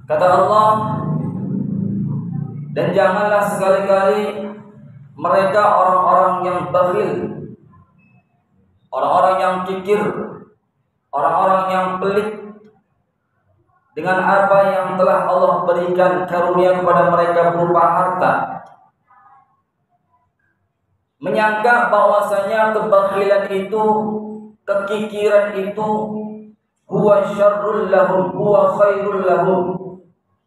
Kata Allah, dan janganlah sekali-kali mereka orang-orang yang bakhil, orang-orang yang kikir, orang-orang yang pelit dengan apa yang telah Allah berikan karunia kepada mereka berupa harta, menyangka bahwasanya kebakhilan itu, kekikiran itu huwa syarrul lahum, huwa khairul lahum.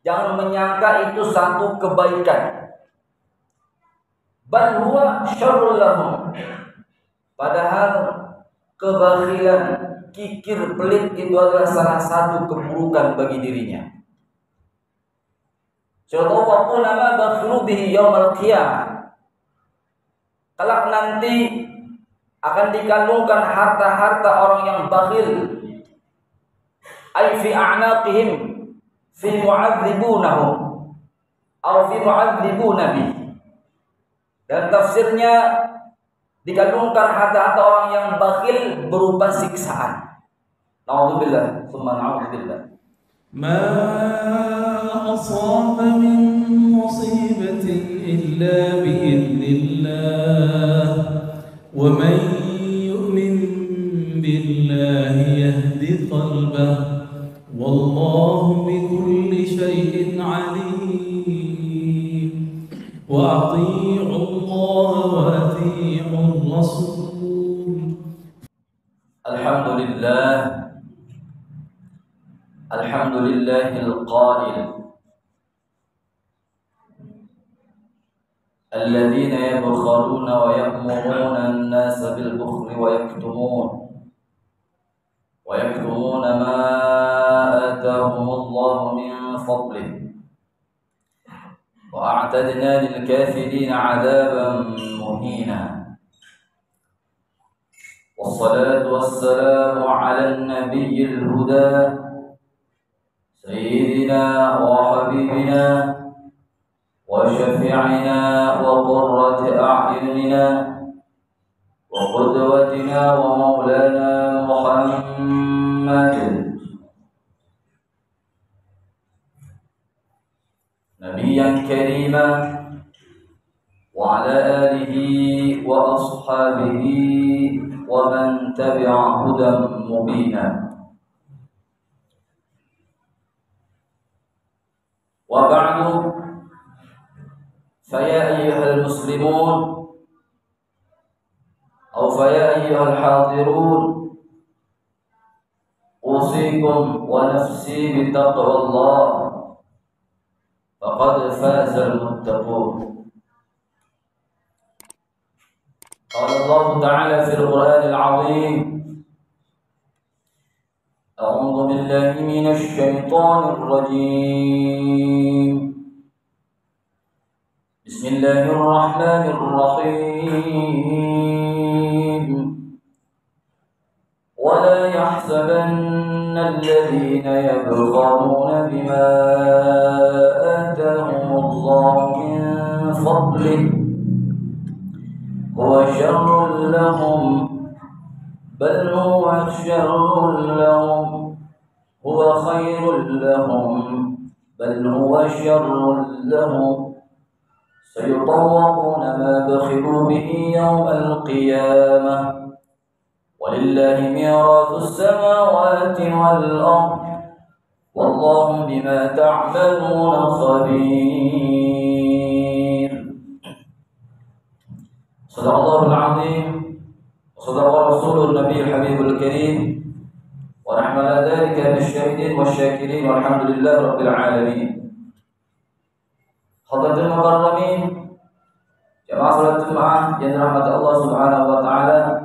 Jangan menyangka itu satu kebaikan. Bal huwa syarrul lahum. Padahal kebakhilan, kikir, pelit itu adalah salah satu keburukan bagi dirinya. Syaitan nama bakhilu bihi yaumal qiyamah. Kelak nanti akan dikandungkan harta-harta orang yang bakhil, ay fi a'naqihim fi mu'adzibunahum atau fi mu'adzibuna bi. Dan tafsirnya dikandungkan harta-harta orang yang bakhil berupa siksaan. Na'udzubillah, tsumma na'udzubillah. Ma asaba min musibatin illa bi'idznillah wa man yu'min billahi yahdi qalbah wallahu bikulli syai'in alim wa ati'u Allah wa ati'u Rasul. Alhamdulillahil qail alladhina yabkhaluna wa ya'muruna an-nasa bil bukhli wa yaktumuna ma atahumullahu min fadlihi wa a'tadna lil kafirina 'adaban muhina. Wassalatu wassalamu 'alan nabiyyil huda sayyidina wa habibina wa syafi'ina wa qurrati a'yunina wa qudwatina wa maulana Muhammad nabiyyan karima wa ala alihi wa ashabihi wa man tabi'a hudan mubina. Wa ba'du, faya ayyuhal muslimun aw faya ayyuhal hadirun, usikum wa nafsi bittaqwallah faqad fazal muttaqun. Qala Allah Ta'ala fil Qur'anil 'azim, a'udzu billahi minasy syaithanir rajim. Bismillahirrahmanirrahim. Wa la yahsabanna alladhina yabkhaluna bima atahumullahu min fadlihi huwa syarrun lahum bal huwa syarrun lahum huwa khairun lahum bal huwa syarrun lahum sayutawwaquna ma bakhilu bihi yawmal qiyamah walillahi mirathus samawati wal ardh wallahu bima ta'maluna khabir. Sadaqallahul azim wa sadaqa rasulun nabiyil habibul karim wa nahnu ala dhalika minasyahidin wasyakirin walhamdulillahi rabbil alamin. Hadratul mukarramin, jamaah salat Jumat yang dirahmati Allah Subhanahu wa taala.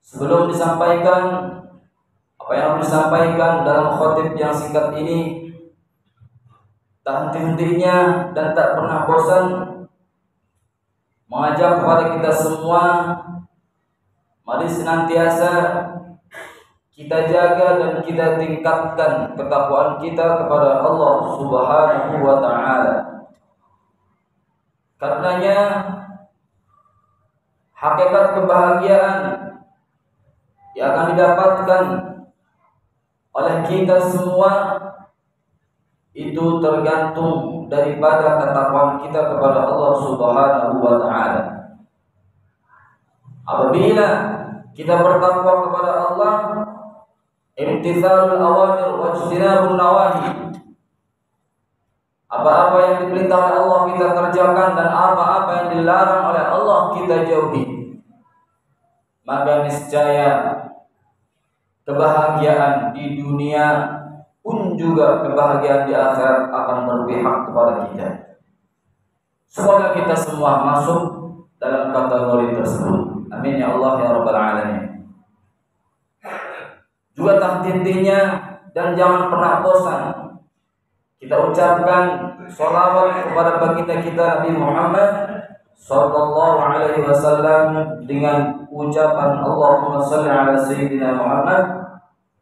Sebelum disampaikan apa yang disampaikan dalam khotib yang singkat ini, tak henti-hentinya dan tak pernah bosan mengajak kepada kita semua, mari senantiasa kita jaga dan kita tingkatkan ketakwaan kita kepada Allah Subhanahu wa taala. Karenanya hakikat kebahagiaan yang akan didapatkan oleh kita semua itu tergantung daripada ketakwaan kita kepada Allah Subhanahu wa taala. Apabila kita bertakwa kepada Allah, imtithalul awamir wa ijtinabun nawahi, apa-apa yang diperintah oleh Allah kita kerjakan dan apa-apa yang dilarang oleh Allah kita jauhi. Maka niscaya kebahagiaan di dunia pun juga kebahagiaan di akhirat akan berpihak kepada kita. Semoga kita semua masuk dalam kategori tersebut. Amin ya Allah ya Rabbal Alamin. Juga tak henti-hentinya dan jangan pernah bosan kita ucapkan sholawat kepada baginda kita Nabi Muhammad sallallahu alaihi wasallam dengan ucapan Allahumma shalli ala sayyidina Muhammad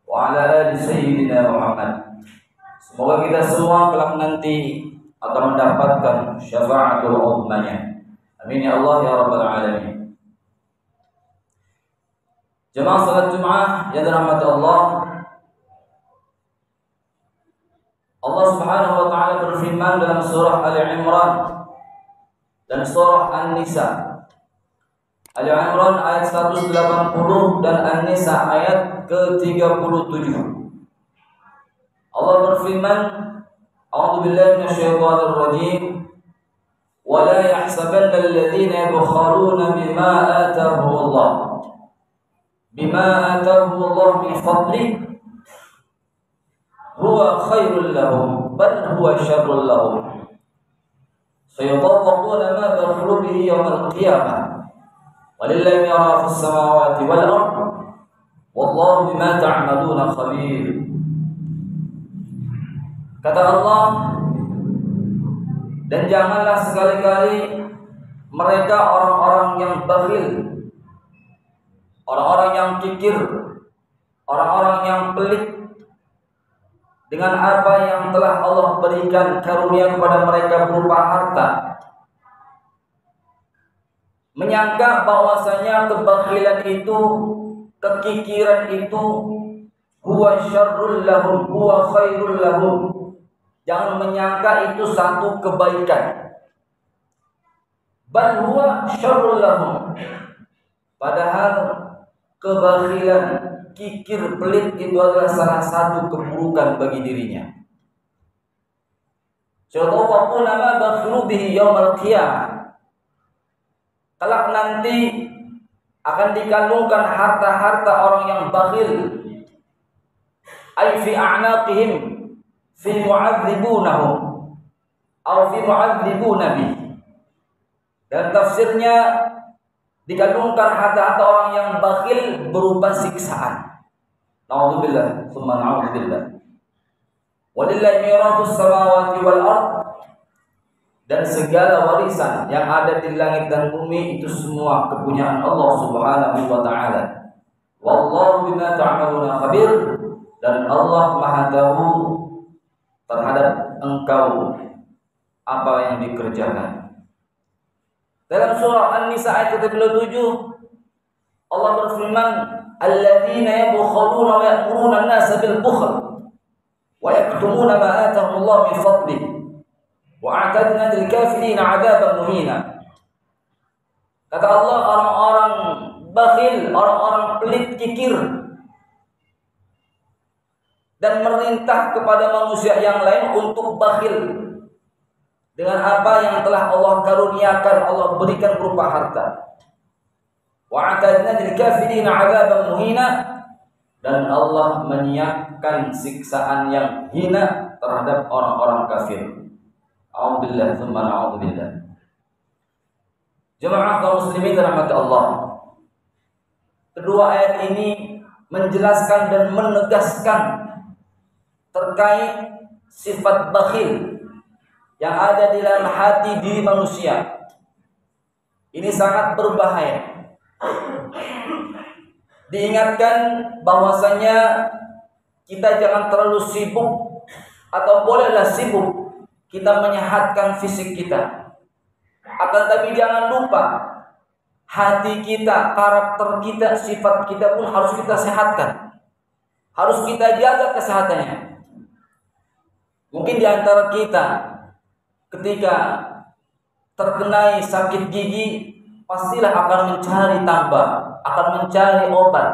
wa ala ali sayyidina Muhammad. Semoga kita semua kelak nanti akan mendapatkan syafaatul ummahnya. Amin ya Allah ya Rabbal Alamin. Jemaah salat Jumat yang dirahmati Allah, Allah Subhanahu wa taala berfirman dalam surah Ali Imran dan surah An-Nisa. Ali Imran ayat 180 dan An-Nisa ayat ke-37. Allah berfirman, A'udzu billahi minasyaitonir rajim. Wa la yahsabanna alladziina yabkhaluna bima atahumullah min fadlihi huwa khairul lahum bal huwa syarrul lahum. Sayatawaquna ma bakhilu bihi yawmal qiyamah. Walillahi mirathus samawati wal ardh. Wallahu bima ta'maluna khabir. Kata Allah, dan janganlah sekali-kali mereka orang-orang yang bakhil, orang-orang yang kikir, orang-orang yang pelit dengan apa yang telah Allah berikan karunia kepada mereka berupa harta, menyangka bahwasanya kebakhilan itu, kekikiran itu huwa syarrul lahum, huwa khairul lahum. Jangan menyangka itu satu kebaikan. Bal huwa syarrul lahum. Padahal kebakhilan, kikir, pelit itu adalah salah satu keburukan bagi dirinya. Syaitanul ma bakhilu bihi yaumal qiyamah. Kelak nanti akan dikandungkan harta-harta orang yang bakhil, ay fi a'naqihim fi mu'adzibunahum atau fi mu'adzibuna bi. Dan tafsirnya dikandungkan harta-harta orang yang bakhil berupa siksaan. Na'udzubillah, tsumma na'udzubillah. Walillahi mirathus samawati wal ardh. Dan segala warisan yang ada di langit dan bumi itu semua kepunyaan Allah Subhanahu wa taala. Wallahu bima ta'maluna khabir. Dan Allah Maha tahu terhadap engkau apa yang dikerjakan. Dalam surah An-Nisa ayat 37 Allah berfirman, alladzina yabkhuluna wa ya'muruna an-nasa bil bukhl wa yaktumuna ma atahumullahu min fadlihi wa a'tadna lil kafirin 'adzaban muhina. Kata Allah, orang-orang bakhil, orang-orang pelit kikir dan merintah kepada manusia yang lain untuk bakhil dengan apa yang telah Allah karuniakan, Allah berikan berupa harta. Wa atadna lil kafirin 'adzaban muhina. Dan Allah menyiapkan siksaan yang hina terhadap orang-orang kafir. A'udzubillah tsumma a'udzubillah. Jemaah kaum muslimin rahmat Allah. Kedua ayat ini menjelaskan dan menegaskan terkait sifat bakhil yang ada di dalam hati diri manusia. Ini sangat berbahaya. Diingatkan bahwasanya kita jangan terlalu sibuk, atau bolehlah sibuk kita menyehatkan fisik kita. Akan tapi jangan lupa hati kita, karakter kita, sifat kita pun harus kita sehatkan. harus kita jaga kesehatannya. Mungkin di antara kita ketika terkena sakit gigi pastilah akan mencari tambah, akan mencari obat.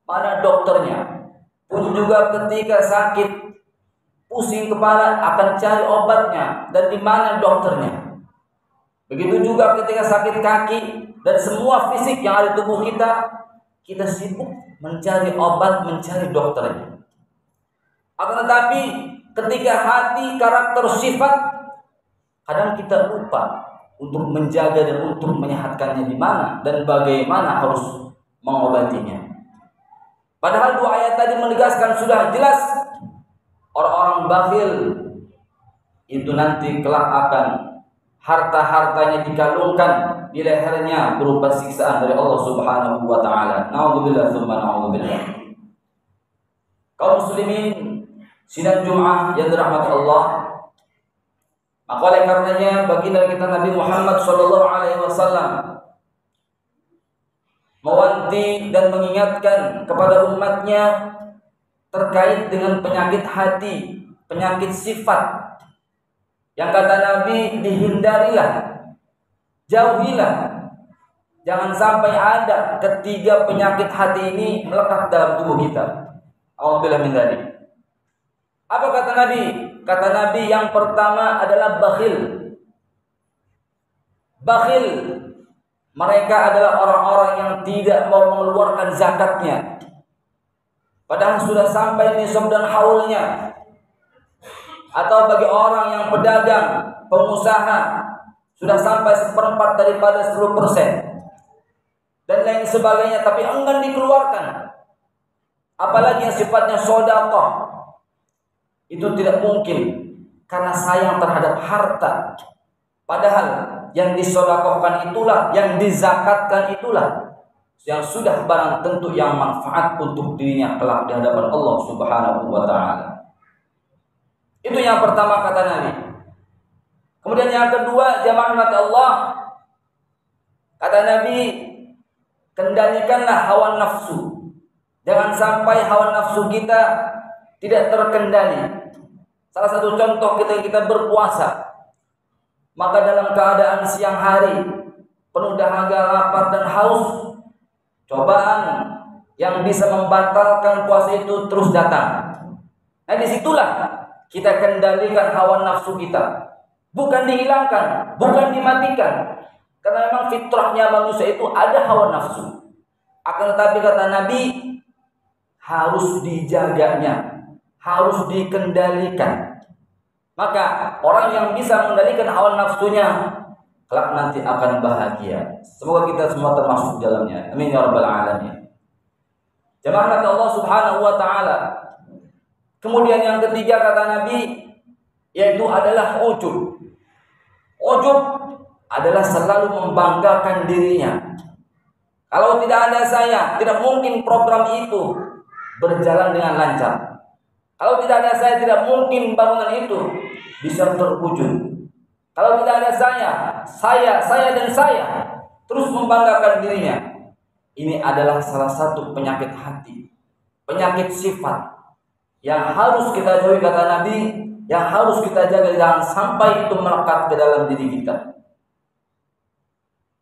Mana dokternya? Pun juga ketika sakit pusing kepala akan cari obatnya dan di mana dokternya. Begitu juga ketika sakit kaki dan semua fisik yang ada di tubuh kita sibuk mencari obat, mencari dokternya. Akan tetapi ketika hati, karakter, sifat, kadang kita lupa untuk menjaga dan untuk menyehatkannya di mana dan bagaimana harus mengobatinya. Padahal dua ayat tadi menegaskan sudah jelas orang-orang bakhil itu nanti kelak akan harta-hartanya dikalungkan di lehernya berupa siksaan dari Allah Subhanahu wa taala. Nauzubillah tsumma nauzubillah. Kaum muslimin sidang Jumat yang dirahmati Allah, maka oleh karenanya baginda kita Nabi Muhammad sallallahu alaihi wasallam mewanti dan mengingatkan kepada umatnya terkait dengan penyakit hati, penyakit sifat. Yang kata Nabi, dihindarilah, jauhilah. Jangan sampai ada ketiga penyakit hati ini melekat dalam tubuh kita. A'udzubillahi min dzalik. Apa kata Nabi? Kata Nabi yang pertama adalah bakhil. Bakhil, mereka adalah orang-orang yang tidak mau mengeluarkan zakatnya. Padahal sudah sampai nisab dan haulnya. Atau bagi orang yang pedagang, pengusaha, sudah sampai 1/4 daripada 10% dan lain sebagainya, tapi enggan dikeluarkan. Apalagi yang sifatnya sedekah, itu tidak mungkin karena sayang terhadap harta. Padahal yang disedekahkan itulah, yang dizakatkan itulah yang sudah barang tentu yang manfaat untuk dirinya kelak di hadapan Allah Subhanahu wa taala. Itu yang pertama kata Nabi. Kemudian yang kedua, jamaah rahmat Allah, kata Nabi, kendalikanlah hawa nafsu. Jangan sampai hawa nafsu kita tidak terkendali. Salah satu contoh kita berpuasa, maka dalam keadaan siang hari penuh dahaga, lapar dan haus, cobaan yang bisa membatalkan puasa itu terus datang. Nah, disitulah kita kendalikan hawa nafsu kita, bukan dihilangkan, bukan dimatikan, karena memang fitrahnya manusia itu ada hawa nafsu. Akan tetapi kata Nabi, harus dijaganya, harus dikendalikan. Maka orang yang bisa mengendalikan hawa nafsunya kelak nanti akan bahagia. Semoga kita semua termasuk di dalamnya. Amin ya rabbal alamin. Jemaah Allah Subhanahu wa taala. Kemudian yang ketiga kata Nabi, yaitu adalah ujub. Ujub adalah selalu membanggakan dirinya. Kalau tidak ada saya, tidak mungkin program itu berjalan dengan lancar. Kalau tidak ada saya, tidak mungkin bangunan itu bisa terwujud. Kalau tidak ada saya dan saya, terus membanggakan dirinya. Ini adalah salah satu penyakit hati, penyakit sifat yang harus kita jauhi kata Nabi, yang harus kita jaga jangan sampai itu melekat ke dalam diri kita.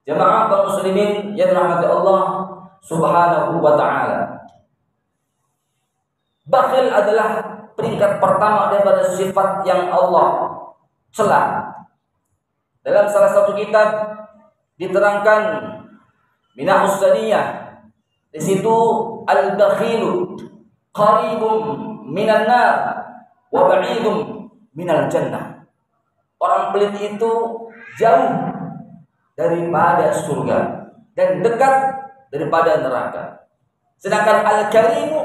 Jemaah kaum muslimin yang dirahmati Allah Subhanahu wa taala. Bakhil adalah peringkat pertama daripada sifat yang Allah cela. Dalam salah satu kitab diterangkan Minahus Saniyah, di situ al-bakhilu qaribun minan nar wa ba'idum minal jannah. Orang pelit itu jauh daripada surga dan dekat daripada neraka. Sedangkan al-karimu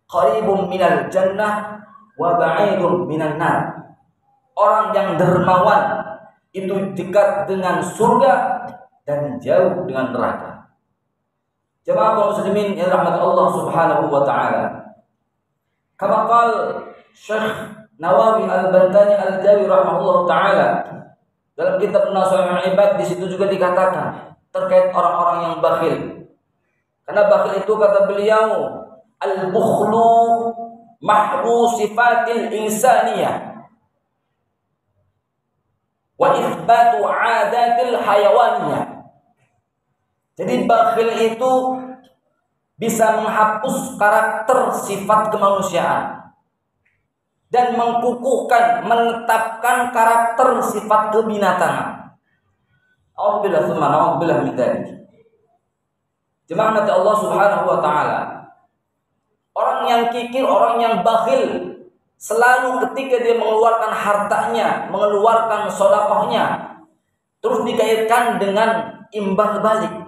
qaribun minal jannah wa ba'idum minan nar. Orang yang dermawan itu dekat dengan surga dan jauh dengan neraka. Jemaah kaum muslimin yang rahmat Allah Subhanahu wa taala. Kama qala Syekh Nawawi Al-Bantani Al-Jawi rahimahullah taala dalam kitab Nasaihul Ibad, di situ juga dikatakan terkait orang-orang yang bakhil. Karena bakhil itu kata beliau al-bukhlu mahru sifatil insaniyah wa ithbatu adatil hayawaniyah. Jadi bakhil itu bisa menghapus karakter sifat kemanusiaan dan mengkukuhkan, menetapkan karakter sifat kebinatangan. A'udzubillahi tsumma na'udzubillahi min dzalik. Jemaah nanti Allah Subhanahu wa taala, orang yang kikir, orang yang bakhil, selalu ketika dia mengeluarkan hartanya, mengeluarkan sedekahnya, terus dikaitkan dengan imbal balik.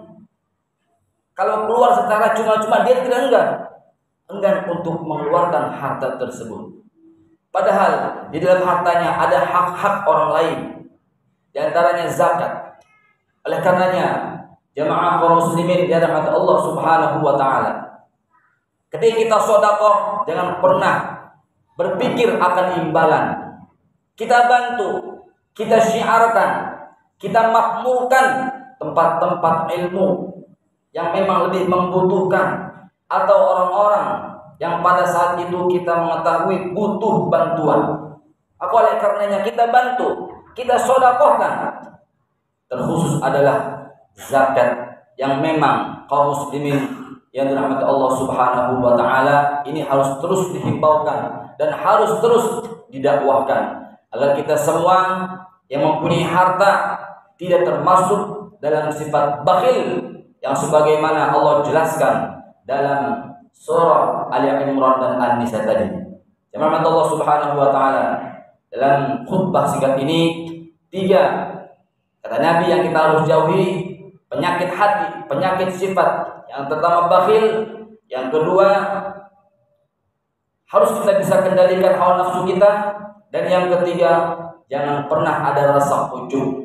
Kalau keluar secara cuma-cuma, dia tidak enggan untuk mengeluarkan harta tersebut. Padahal di dalam hartanya ada hak-hak orang lain, di antaranya zakat. Oleh karenanya, jemaah kaum muslimin di hadapan Allah Subhanahu wa taala, ketika kita sedekah, jangan pernah berpikir akan imbalan. Kita bantu, kita syiarkan, kita makmurkan tempat-tempat ilmu yang memang lebih membutuhkan, atau orang-orang yang pada saat itu kita mengetahui butuh bantuan. Oleh karenanya kita bantu, kita sedekahkan. Terkhusus adalah zakat yang memang kaum muslimin yang dirahmati Allah Subhanahu wa taala ini harus terus dihimbaukan dan harus terus didakwahkan agar kita semua yang mempunyai harta tidak termasuk dalam sifat bakhil yang sebagaimana Allah jelaskan dalam surah Ali Imran dan An-Nisa tadi. Jemaah Allah Subhanahu wa taala, dalam khutbah singkat ini 3 kata Nabi yang kita harus jauhi: penyakit hati, penyakit sifat. Yang pertama bakhil, yang kedua harus kita bisa kendalikan hawa nafsu kita, dan yang ketiga jangan pernah ada rasa ujub.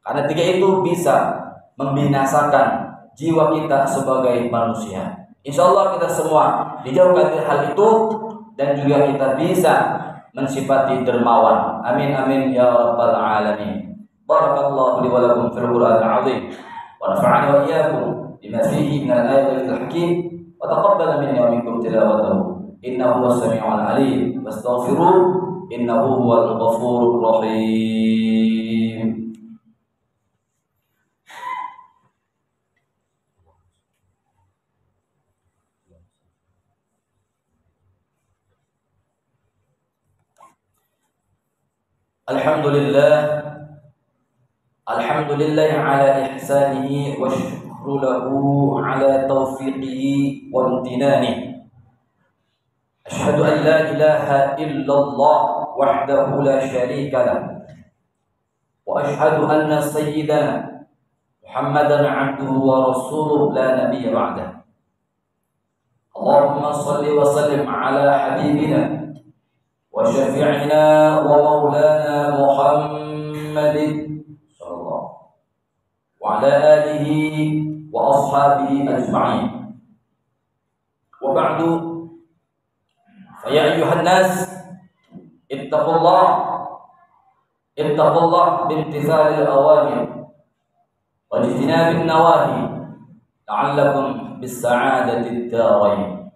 Karena 3 itu bisa membinasakan jiwa kita sebagai manusia. Insyaallah kita semua dijauhkan dari hal itu dan juga kita bisa mensifati dermawan. Amin amin ya rabbal alamin. Barakallahu li wa lakum fil Qur'anil 'azim wa nafa'ani wa iyyakum bima fihi min al-ayatil hakim wa taqabbal minni wa minkum tilawatahu innahu was-sami'ul 'alim wastaghfiruh innahu huwal ghafurur rahim. Alhamdulillah ala ihsanihi wa syukru lahu ala taufiqihi wa imtinanihi. Asyhadu an la ilaha illallah wahdahu la syarika lah, wa asyhadu anna sayyidana Muhammadan abduhu wa rasuluhu la nabiyya ba'dah. Allahumma salli wa sallim ala habibina wa syafi'ina wa maulana Muhammadin sallallahu wa ala alihi wa ashabihi ajma'in. Wa ba'du, fa ya ayyuhan nas ittaqullah bimtithalil awamir wa ijtinabin nawahi la'allakum bis sa'adati ad-darain.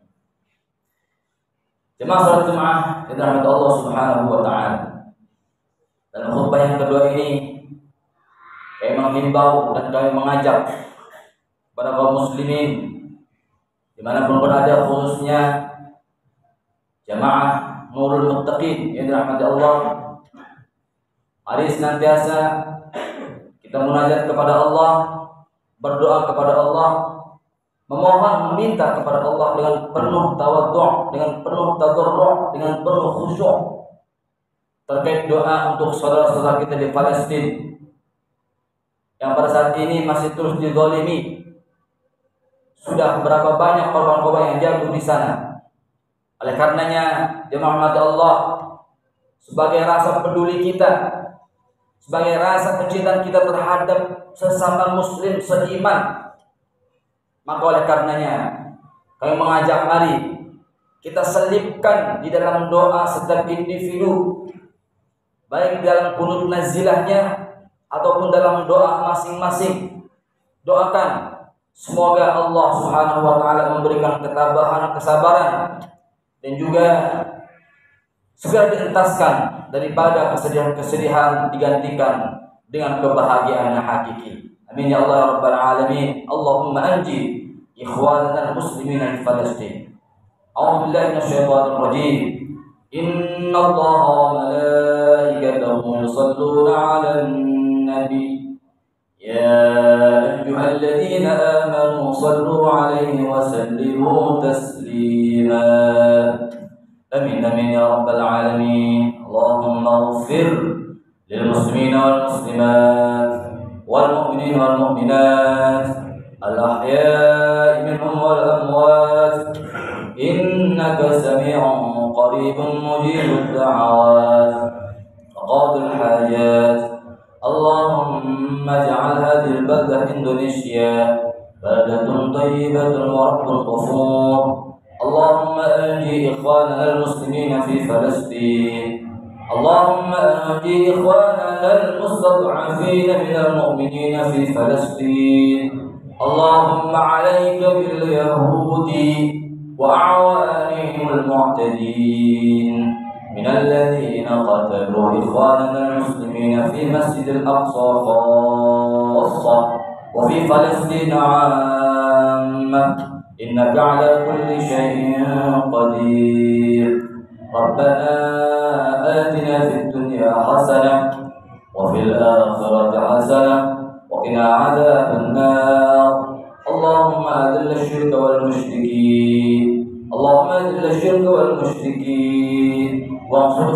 Jemaah salat Jumat yang dirahmati Allah Subhanahu wa taala. Dan khutbah yang kedua ini kami menghimbau dan kami mengajak kepada kaum muslimin dimanapun berada, khususnya jamaah Nurul Muttaqin yang dirahmati Allah, mari senantiasa kita munajat kepada Allah, berdoa kepada Allah, memohon, meminta kepada Allah dengan penuh tawadhu', dengan penuh tadarru', dengan penuh khusyuk terkait doa untuk saudara-saudara kita di Palestina yang pada saat ini masih terus dizalimi. Sudah berapa banyak korban-korban yang jatuh di sana. Oleh karenanya, jemaah Allah, sebagai rasa peduli kita, sebagai rasa kecintaan kita terhadap sesama muslim seiman, maka oleh karenanya kami mengajak, mari kita selipkan di dalam doa setiap individu, baik dalam qunut nazilahnya ataupun dalam doa masing-masing. Doakan Semoga Allah Subhanahu wa taala memberikan ketabahan, kesabaran dan juga segera dientaskan daripada kesedihan-kesedihan, digantikan dengan kebahagiaan yang hakiki. Amin ya Allah ya rabbal alamin. Allahumma anji ikhwanana al-muslimina di Palestina. A'udzu billahi minasyaitonir rajim. Inna Allaha wa malaikatahu yusholluna 'alan nabi. Ya ayyuhalladzina amanu shallu 'alaihi wa sallimu taslima. Amin amin ya rabbal alamin. Allahumma ighfir lil muslimina wal muslimat wal mu'minina wal mu'minat al ahya'i minhum wal amwat innaka sami'un qaribun mujibud da'awat qadil hajat. Allahumma ij'al hadhihi al baldah Indonesia baldatun thayyibatun wa rabbun ghafur. اللهم أنجي إخواننا المسلمين في فلسطين. اللهم أنجي إخواننا المستضعفين من المؤمنين في فلسطين. اللهم عليك باليهود وأعوانهم المعتدين من الذين قتلوا إخواننا المسلمين في مسجد الأقصى خاصة وفي فلسطين عامة إنك على كل شيء قدير. ربنا آتنا في الدنيا حسنة وفي الآخرة حسنة وقنا عذاب النار. اللهم أذل الشرك والمشركين. اللهم أذل الشرك والمشركين وانصر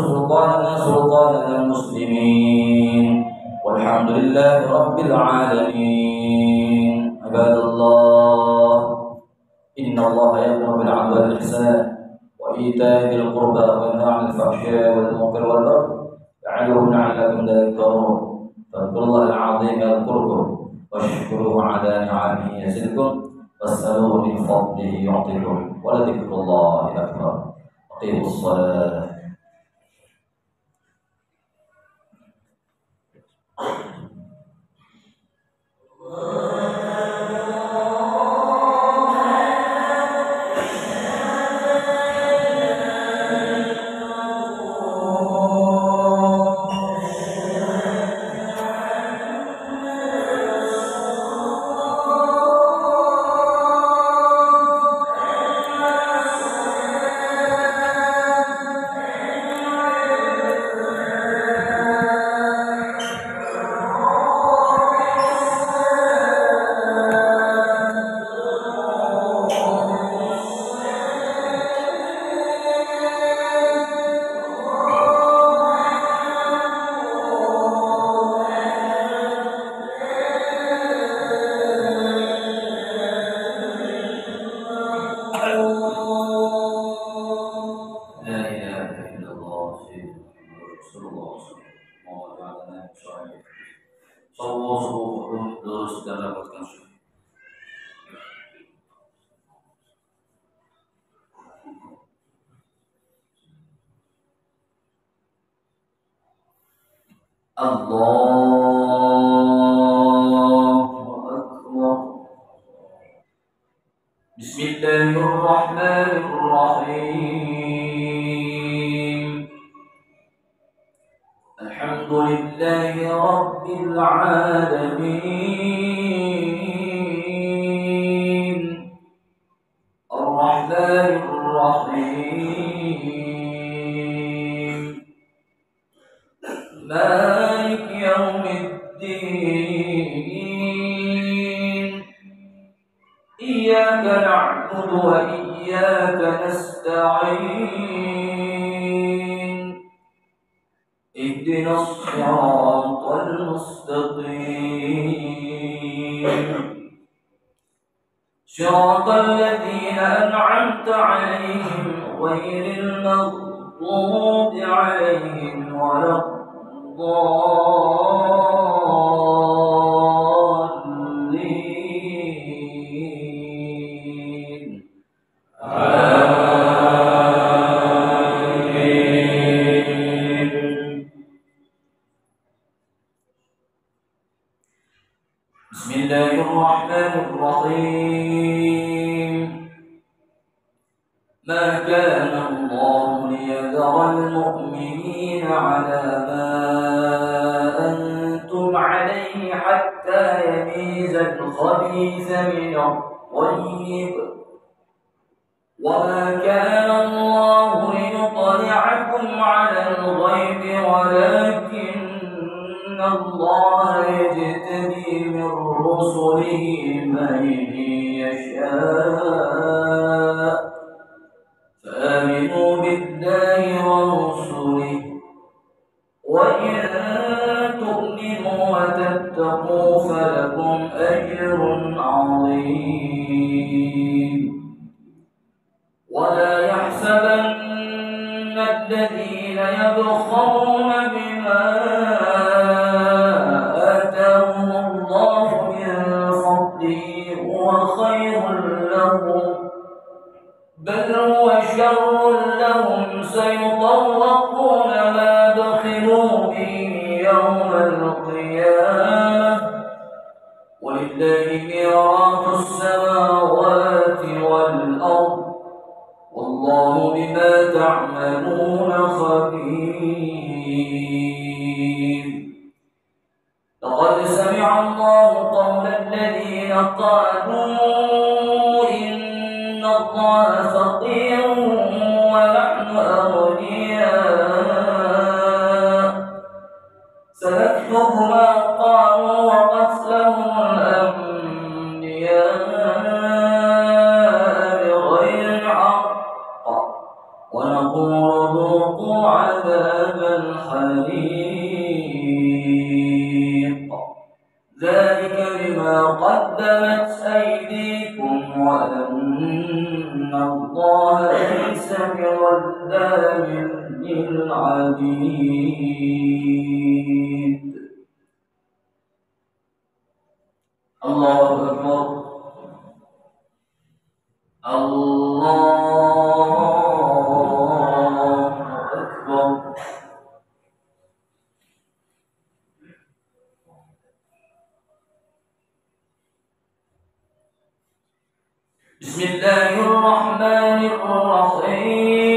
سلطاننا المسلمين والحمد لله رب العالمين. عباد الله إن الله يأمر بالعدل والإحسان وإيتاء ذي القربى وينهى عن الفحشاء والمنكر والبغي يعظكم لعلكم تذكرون. فاذكروا الله العظيم يذكركم واشكروه على نعمه يزدكم واسألوه من فضله يعطيكم ولذكر الله أكبر. أقيموا الصلاة. Allahu Akbar. Bismillahirrahmanirrahim. Alhamdulillahi Rabbil alamin. Ar-Rahmanir Rahim. Malik yawmiddin. Iyyaka na'budu wa iyyaka nasta'in. Ihdinas siratal mustaqim. Siratal ladzina an'amta 'alaihim ghairil maghdubi 'alaihim waladdallin. Bismillahirrahmanirrahim. المؤمنين على ما أنتم عليه حتى يميز الخبيث من الطيب وما كان الله ليطلعكم على الغيب ولكن الله يجتبي من رسله من يشاء فآمنوا بالله ورسله وإن تؤمنوا وتتقوا فلكم أجر عظيم ولا يحسبن الذين يبخلون بما آتاهم الله من فضله هو خير لهم بل هو شر لهم سيطوقون ما بخلوا به يوم القيامة ولله ميراث السماوات والأرض والله بما تعملون خبير لقد سمع الله قول الذين قالوا إن الله فقير ونحن أغنياء سنكتب ما قالوا وقتلهم الأنبياء ونقول ذوقوا عذاب الحريق ذلك بما قدمت أيديكم وأن الله ليس بظلام للعبيد. الله أكبر. بسم الله الرحمن الرحيم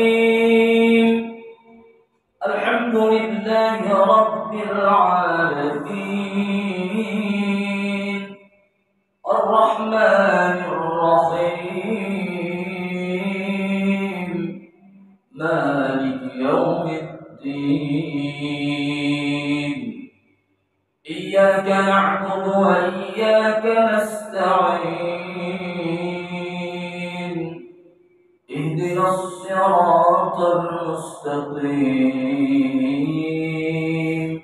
الحمد لله رب العالمين الرحمن الرحيم مالك يوم الدين إياك نعبد وإياك نستعين اهدنا الصراط المستقيم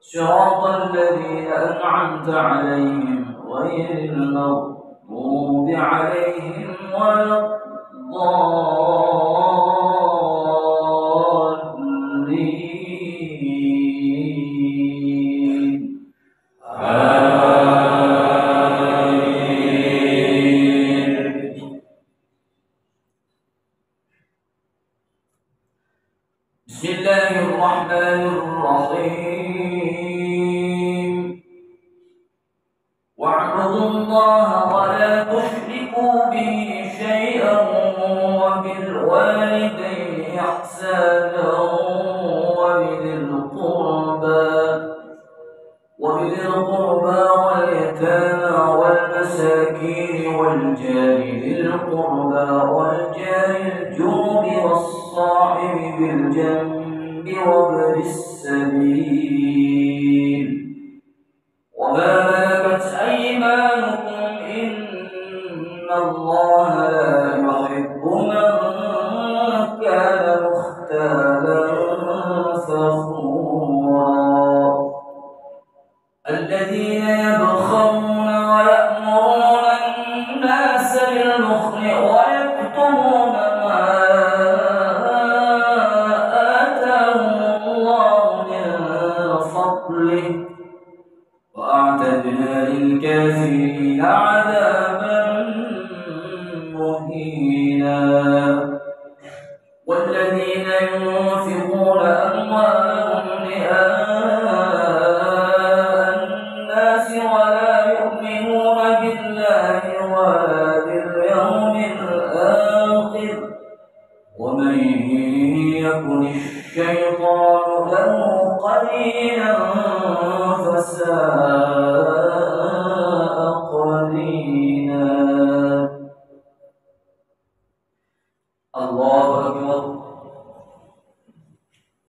صراط الذين أنعمت عليهم غير المغضوب عليهم ولا الضالين. بسم الله الرحمن الرحيم واعبدوا الله ولا تشركوا به شيئا وبالوالدين إحسانا وبذي القربى واليتامى والمساكين والجار ذي القربى والجار الجنب والصاحب بالجنب وابن السبيل وما ملكت أيمانكم إن الله لا يحب من كان مختالا فخورا الذين يبخلون ويأمرون الناس بالبخل ويكتمون ما آتاهم الله من فضله وأعتدنا الشيطان له قرينا فساء قرينا. الله أكبر.